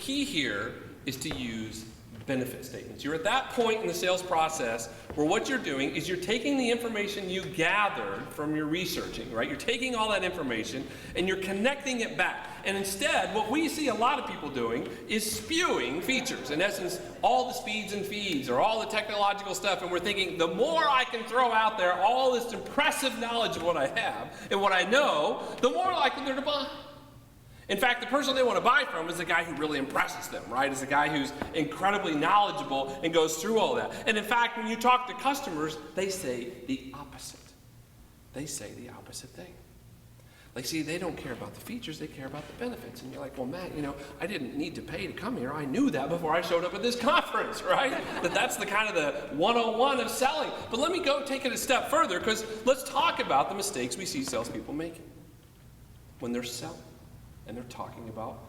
key here is to use benefit statements. You're at that point in the sales process where what you're doing is you're taking the information you gathered from your researching, right? You're taking all that information and you're connecting it back. And instead, what we see a lot of people doing is spewing features. In essence, all the speeds and feeds or all the technological stuff, and we're thinking the more I can throw out there all this impressive knowledge of what I have and what I know, the more likely they're to buy. In fact, the person they want to buy from is the guy who really impresses them, right? Is the guy who's incredibly knowledgeable and goes through all that. And in fact, when you talk to customers, they say the opposite. They say the opposite thing. Like, see, they don't care about the features, they care about the benefits. And you're like, well, Matt, I didn't need to pay to come here. I knew that before I showed up at this conference, right? That's the kind of the 101 of selling. But let me go take it a step further, because let's talk about the mistakes we see salespeople making when they're selling. And they're talking about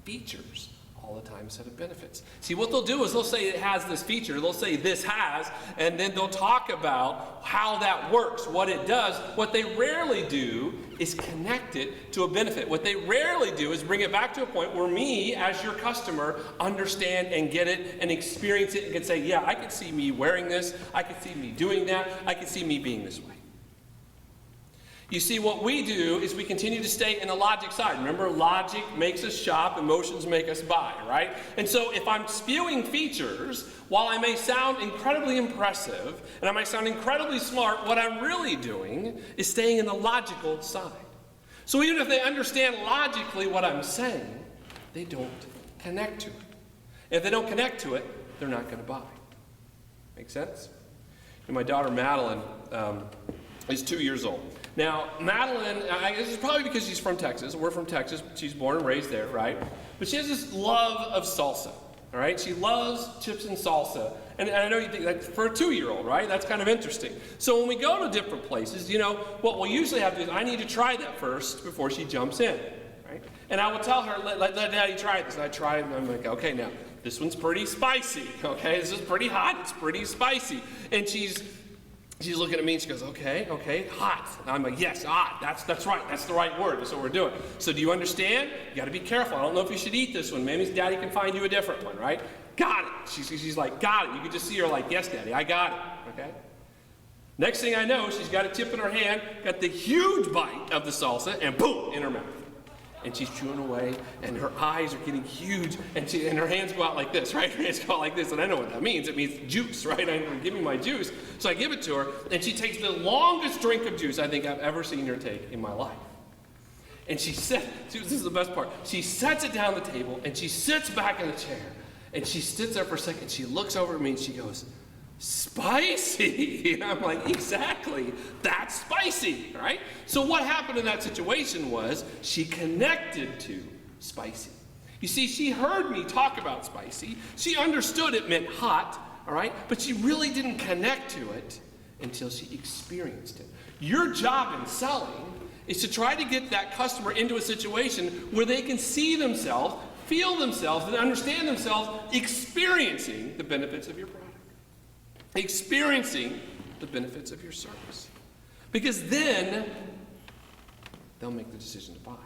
features all the time instead of benefits. See, what they'll do is they'll say it has this feature, they'll say this has, and then they'll talk about how that works, what it does. What they rarely do is connect it to a benefit. What they rarely do is bring it back to a point where me, as your customer, understand and get it and experience it and can say, yeah, I can see me wearing this, I can see me doing that, I can see me being this way. You see, what we do is we continue to stay in the logic side. Remember, logic makes us shop, emotions make us buy, right? And so if I'm spewing features, while I may sound incredibly impressive, and I might sound incredibly smart, what I'm really doing is staying in the logical side. So even if they understand logically what I'm saying, they don't connect to it. If they don't connect to it, they're not going to buy. Make sense? And my daughter Madeline is 2 years old. Now, Madeline, this is probably because she's from Texas. We're from Texas. She's born and raised there, right? But she has this love of salsa, all right? She loves chips and salsa. And I know you think that for a 2-year-old, right? That's kind of interesting. So when we go to different places, what we'll usually have to do is I need to try that first before she jumps in, right? And I will tell her, let Daddy try this. And I try it, and I'm like, okay, now, this one's pretty spicy, okay? This is pretty hot. It's pretty spicy. And she's looking at me and she goes, okay, hot. And I'm like, yes, hot, that's right, that's the right word, that's what we're doing. So do you understand? You gotta be careful. I don't know if you should eat this one. Maybe Daddy can find you a different one, right? Got it. She's like, got it. You can just see her like, yes, Daddy, I got it, okay? Next thing I know, she's got a chip in her hand, got the huge bite of the salsa, and boom, in her mouth. And she's chewing away, and her eyes are getting huge, and her hands go out like this, right? Her hands go out like this, and I know what that means. It means juice, right? Give me my juice. So I give it to her, and she takes the longest drink of juice I think I've ever seen her take in my life. And this is the best part, she sets it down the table, and she sits back in the chair, and she sits there for a second, she looks over at me, and she goes, spicy. And I'm like, exactly, that's spicy, right? So what happened in that situation was she connected to spicy. You see, she heard me talk about spicy. She understood it meant hot, all right? But she really didn't connect to it until she experienced it. Your job in selling is to try to get that customer into a situation where they can see themselves, feel themselves, and understand themselves experiencing the benefits of your product. Experiencing the benefits of your service. Because then they'll make the decision to buy.